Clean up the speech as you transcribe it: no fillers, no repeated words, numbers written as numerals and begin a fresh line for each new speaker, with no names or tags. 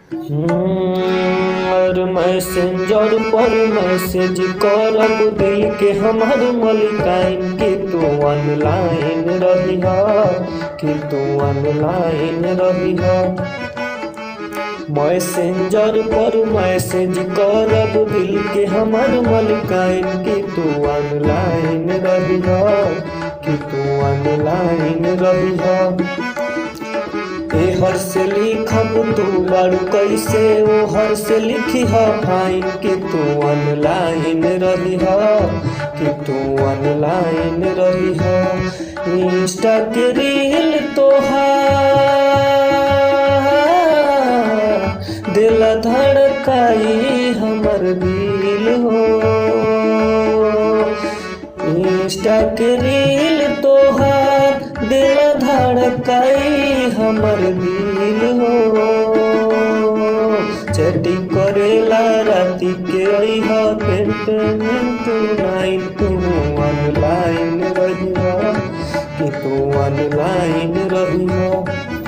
और मैसेंजर पर मैसेज करब दिल के हमार मलिकाइन कि तू ऑनलाइन रही कि तू ऑनलाइन रही। मैसेंजर पर मैसेज करब दिल के हमार मलिकाइन कि तू ऑनलाइन रही कि तू ऑनलाइन रही। ए हर से लिखब तू बारू कैसे ओ हर से लिखी फाइन कि तू ऑनलाइन रही कि तू ऑनलाइन रही। इंस्टा के रील तोहार दिल धड़काई हमर दिल हो। इंस्टा के रील तोहार दिल धड़काई हमर दिल हो। चैटिंग करेला राती के अइहा पेंट नाइन तू ऑनलाइन रही कि तू ऑनलाइन रही।